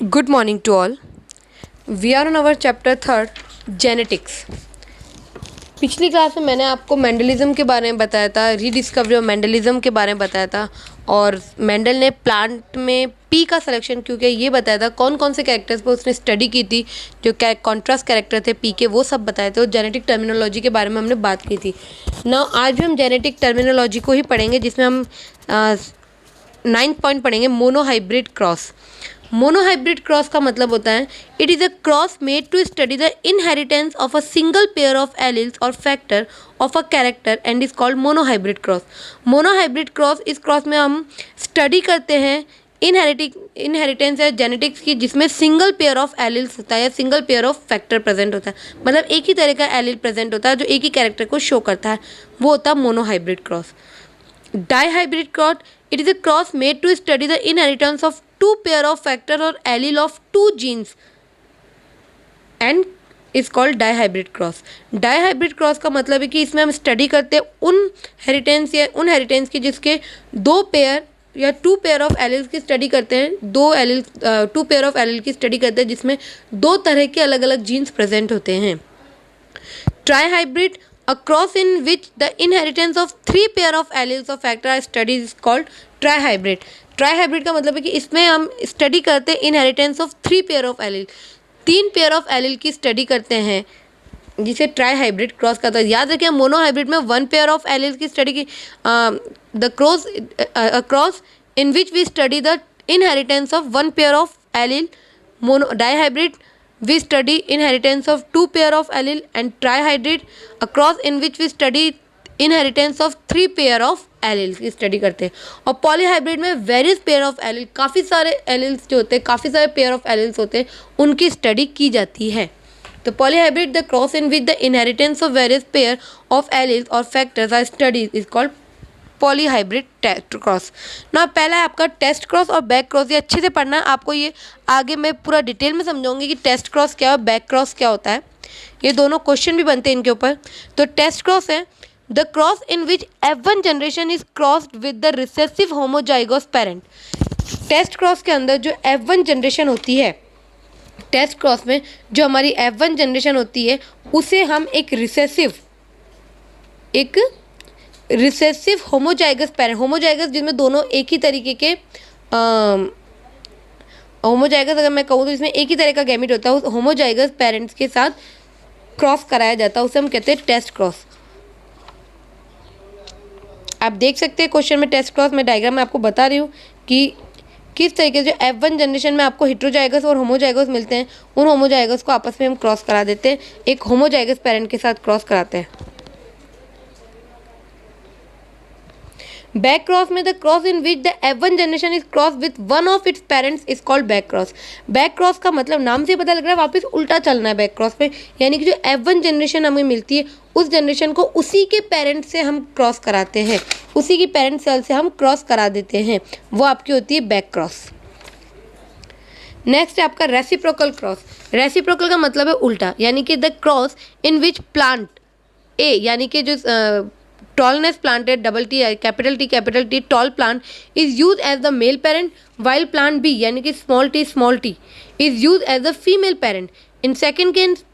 Good morning to all. We are on our chapter 3 Genetics. पिछली class में मैंने आपको मेंडलिज्म के बारे में बताया था, रीडिस्कवरी ऑफ मेंडलिज्म के बारे में बताया था और मेंडल ने प्लांट में पी का सिलेक्शन क्योंकि ये बताया था कौन कौन से कैरेक्टर्स पर उसने स्टडी की थी, जो कॉन्ट्रास्ट कैरेक्टर थे पी के, वो सब बताए थे और जेनेटिक टर्मिनोलॉजी के बारे में हमने बात की थी ना। आज भी हम जेनेटिक टर्मिनोलॉजी को ही पढ़ेंगे जिसमें हम 9th पॉइंट पढ़ेंगे मोनोहाइब्रिड क्रॉस। मोनोहाइब्रिड क्रॉस का मतलब होता है it is a cross made to study the inheritance of a single pair of alleles or factor of a character and is called monohybrid cross. Monohybrid cross, इस cross में हम study करते हैं inheritance या जेनेटिक्स की जिसमें single pair of alleles होता है या single pair of factor present होता है, मतलब एक ही तरह का एलिल प्रेजेंट होता है जो एक ही कैरेक्टर को शो करता है, वो होता है monohybrid cross. Dihybrid cross, it is a cross made to study the inheritance of two pair of factor or allele of two genes and is called dihybrid cross. Dihybrid cross का मतलब है कि इसमें हम स्टडी करते हैं उन inheritance की जिसके दो पेयर या टू पेयर ऑफ एलिल्स की स्टडी करते हैं, टू पेयर ऑफ एलिल की स्टडी करते हैं जिसमें दो तरह के अलग अलग जीन्स प्रेजेंट होते हैं। ट्राइहाइब्रिड, a cross in which the inheritance of three pair of alleles of factor are studied is called trihybrid. ट्राइहाइब्रिड का मतलब है कि इसमें हम स्टडी करते हैं inheritance of three pair of allele, तीन पेयर ऑफ एलिल की स्टडी करते हैं जिसे ट्राइहाइब्रिड क्रॉस कहता है। याद रखें मोनोहाइब्रिड में वन पेयर ऑफ एलिल की स्टडी की the cross in which we study the inheritance of one pair of allele. Dihybrid we study inheritance of two pair of allele, and trihybrid a cross in which we study inheritance of three pair of alleles की study करते हैं। और polyhybrid में various pair of allele, काफ़ी सारे alleles जो होते हैं, काफ़ी सारे पेयर ऑफ एलिल्स होते हैं, उनकी स्टडी की जाती है। तो polyhybrid the cross in which the inheritance of various pair of alleles or factors are studies is called polyhybrid test cross. ना पहला है आपका टेस्ट क्रॉस और बैक क्रॉस, ये अच्छे से पढ़ना है आपको। ये आगे मैं पूरा डिटेल में समझाऊंगी कि टेस्ट क्रॉस क्या है और बैक क्रॉस क्या होता है, ये दोनों क्वेश्चन भी बनते हैं इनके ऊपर। तो टेस्ट क्रॉस है the cross in which F1 generation is crossed with the recessive homozygous parent. Test cross के अंदर जो F1 जनरेशन होती है, टेस्ट क्रॉस में जो हमारी F1 जनरेशन होती है उसे हम एक रिसेसिव होमोजाइगस पेरेंट, होमोजाइगस जिसमें दोनों एक ही तरीके के होमोजाइगस अगर मैं कहूँ तो इसमें एक ही तरह का गैमेट होता है, उस होमोजाइगस पेरेंट्स के साथ क्रॉस कराया जाता है, उसे हम कहते हैं टेस्ट क्रॉस। आप देख सकते हैं क्वेश्चन में टेस्ट क्रॉस, मैं डायग्राम में आपको बता रही हूँ कि किस तरीके से जो F1 जनरेशन में आपको हेट्रोजाइगस और होमोजाइगस मिलते हैं, उन होमोजाइगस को आपस में हम क्रॉस करा देते हैं, एक होमोजाइगस पेरेंट के साथ क्रॉस कराते हैं। बैक क्रॉस में the cross in which the F1 generation is cross with one of its parents is called back cross. Back cross का मतलब नाम से पता लग रहा है वापस उल्टा चलना है बैक क्रॉस पे, यानी कि जो F1 जनरेशन हमें मिलती है उस जनरेशन को उसी के पेरेंट से हम क्रॉस कराते हैं, उसी की पेरेंट सेल से हम क्रॉस करा देते हैं, वो आपकी होती है बैक क्रॉस। नेक्स्ट है आपका रेसिप्रोकल क्रॉस। रेसिप्रोकल का मतलब है उल्टा, यानी कि the cross in which plant A, यानी कि जो tallness planted capital T tall plant is use as the male parent, while plant B यानी कि small T is use as the female parent. In second case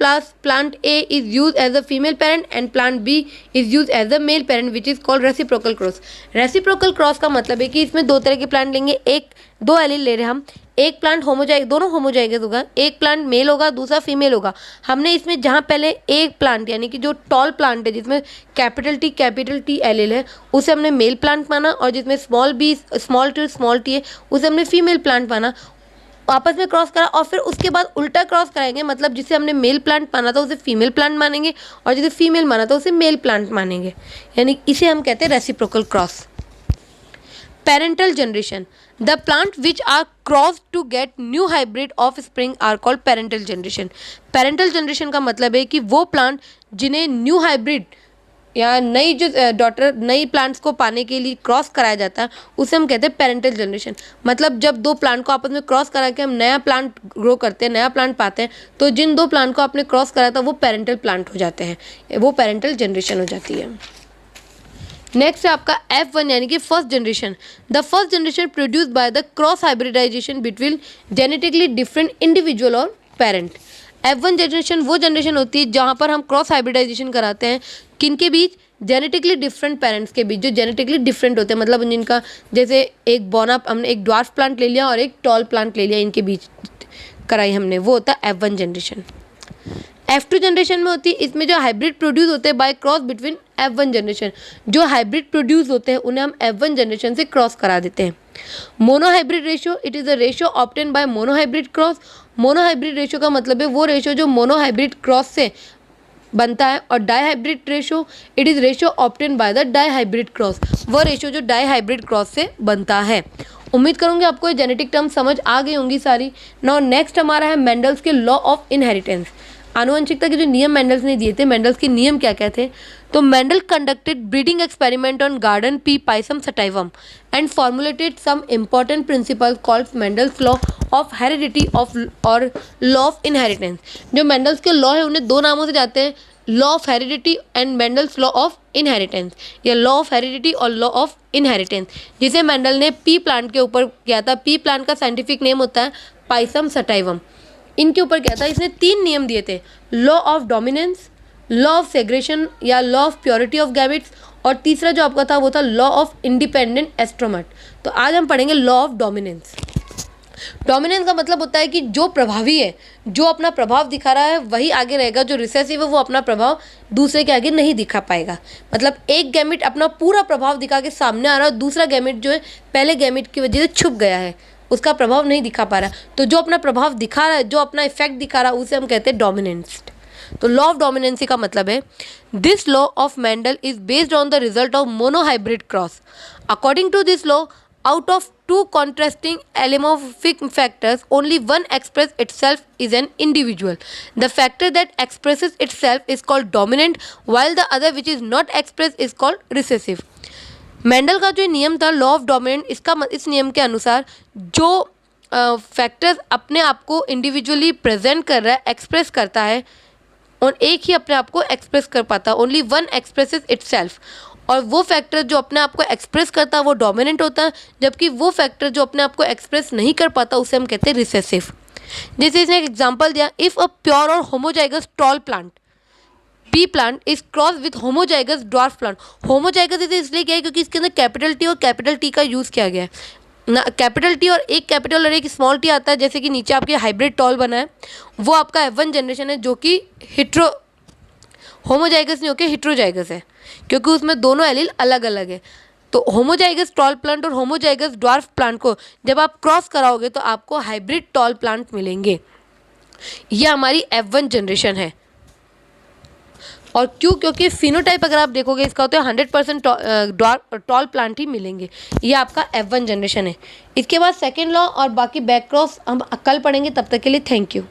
plant A is use as the female parent and plant B is use as the male parent which is called reciprocal cross. Reciprocal cross का मतलब है कि इसमें दो तरह के plant लेंगे, दो एलील ले रहे हैं हम, एक प्लांट दोनों होमोजाइगस होगा, एक प्लांट मेल होगा दूसरा फीमेल होगा। हमने इसमें जहाँ पहले एक प्लांट यानी कि जो टॉल प्लांट है जिसमें कैपिटल टी एलील है उसे हमने मेल प्लांट माना, और जिसमें स्मॉल टी है उसे हमने फीमेल प्लांट माना, आपस में क्रॉस करा और फिर उसके बाद उल्टा क्रॉस कराएंगे, मतलब जिसे हमने मेल प्लांट माना था उसे फीमेल प्लांट मानेंगे और जिसे फीमेल माना था उसे मेल प्लांट मानेंगे, यानी इसे हम कहते हैं reciprocal cross. Parental generation, the plant which are cross to get new hybrid offspring are called parental generation. Parental generation का मतलब है कि वो प्लांट जिन्हें न्यू हाइब्रिड या नई प्लांट्स को पाने के लिए क्रॉस कराया जाता है उसे हम कहते हैं पेरेंटल जनरेशन। मतलब जब दो प्लांट को आपस में क्रॉस करा के हम नया प्लांट ग्रो करते हैं, नया प्लांट पाते हैं, तो जिन दो प्लांट को आपने क्रॉस करा था वो पेरेंटल प्लांट हो जाते हैं, वो पेरेंटल जनरेशन हो जाती है। नेक्स्ट है आपका F1 यानी कि first generation. The first generation produced by the cross hybridization between genetically different individual और पेरेंट। F1 जनरेशन वो जनरेशन होती है जहाँ पर हम क्रॉस हाइब्रिडाइजेशन कराते हैं, किनके बीच? जेनेटिकली डिफरेंट पेरेंट्स के बीच, जो जेनेटिकली डिफरेंट होते हैं, मतलब जिनका जैसे एक बोना हमने एक ड्वार्फ प्लांट ले लिया और एक टॉल प्लांट ले लिया, इनके बीच कराई हमने, वो होता है F1 जनरेशन। F2 जनरेशन में होती है, इसमें जो हाइब्रिड प्रोड्यूस होते हैं by cross between F1 generation, जो हाइब्रिड प्रोड्यूस होते हैं उन्हें हम F1 जनरेशन से क्रॉस करा देते हैं। Monohybrid ratio, it is a ratio obtain bye monohybrid cross. Monohybrid ratio का मतलब है वो रेशियो जो मोनोहाइब्रिड क्रॉस से बनता है। और dihybrid ratio, it is ratio obtain by the dihybrid cross, वो रेशियो जो डाईहाइब्रिड क्रॉस से बनता है। उम्मीद करूंगी आपको ये जेनेटिक टर्म समझ आ गई होंगी सारी। नाउ नेक्स्ट हमारा है मेंडल्स के लॉ ऑफ इनहेरिटेंस। आनुवंशिकता के जो नियम मेंडल्स ने दिए थे, मेंडल्स के नियम क्या क्या थे? तो Mendel conducted breeding experiment on garden pea Pisum sativum and formulated some important principal called Mendel's law of heredity of और लॉ ऑफ इनहेरिटेंस। जो मेंडल्स के लॉ है उन्हें दो नामों से जाते हैं, law of heredity and Mendel's law of inheritance, या लॉ ऑफ हेरिडिटी और लॉ ऑफ इनहेरिटेंस, जिसे मेंडल ने पी प्लांट के ऊपर किया था। पी प्लांट का साइंटिफिक नेम होता है पाइसम सटाइवम। इनके ऊपर क्या था? इसने 3 नियम दिए थे, law of dominance, law of segregation या law of purity of gametes, और तीसरा जो आपका था वो था लॉ ऑफ इंडिपेंडेंट एस्ट्रोमेट। तो आज हम पढ़ेंगे लॉ ऑफ डोमिनेंस। डोमिनेंस का मतलब होता है कि जो प्रभावी है, जो अपना प्रभाव दिखा रहा है वही आगे रहेगा, जो रिसेसिव है वो अपना प्रभाव दूसरे के आगे नहीं दिखा पाएगा। मतलब एक गैमेट अपना पूरा प्रभाव दिखा के सामने आ रहा है, दूसरा गैमेट जो है पहले गैमेट की वजह से छुप गया है, उसका प्रभाव नहीं दिखा पा रहा। तो जो अपना प्रभाव दिखा रहा है, जो अपना इफेक्ट दिखा रहा है, उसे हम कहते हैं डोमिनेंस। तो लॉ ऑफ डोमिनेंसी का मतलब है this law of Mendel is based on the result of monohybrid cross. According to this law, out of two contrasting allemorphic factors, only one express itself is an individual. The factor that expresses itself is called dominant, while the other which is not expressed is called recessive. Mendel का जो नियम था law of dominant, इस नियम के अनुसार जो factors अपने आप को इंडिविजुअली प्रेजेंट कर रहा है, एक्सप्रेस करता है, और एक ही अपने आप को एक्सप्रेस कर पाता है, ओनली वन एक्सप्रेसेस इटसेल्फ। और वो फैक्टर जो अपने आप को एक्सप्रेस करता है वो डोमिनेंट होता है, जबकि वो फैक्टर जो अपने आप को एक्सप्रेस नहीं कर पाता उसे हम कहते हैं रिसेसिव। जैसे इसने एक एग्जांपल दिया, इफ़ अ प्योर और homozygous tall plant P plant is cross with homozygous dwarf plant. Homozygous इसे इसलिए किया है क्योंकि इसके अंदर कैपिटल टी और कैपिटल टी का यूज़ किया गया है ना। कैपिटल टी और एक कैपिटल और एक स्मॉल टी आता है, जैसे कि नीचे आपके हाइब्रिड टॉल बना है, वो आपका F1 जनरेशन है, जो कि होमोजाइगस नहीं होकर हिट्रोजाइगस है, क्योंकि उसमें दोनों एलील अलग अलग है। तो होमोजाइगस टॉल प्लांट और होमोजाइगस ड्वार्फ प्लांट को जब आप क्रॉस कराओगे तो आपको हाइब्रिड टॉल प्लांट मिलेंगे। ये हमारी F1 जनरेशन है। और क्यों? क्योंकि फिनोटाइप अगर आप देखोगे इसका होता है 100% टॉल प्लांट ही मिलेंगे। ये आपका F1 जनरेशन है। इसके बाद सेकेंड लॉ और बाकी बैक क्रॉस हम कल पढ़ेंगे। तब तक के लिए थैंक यू।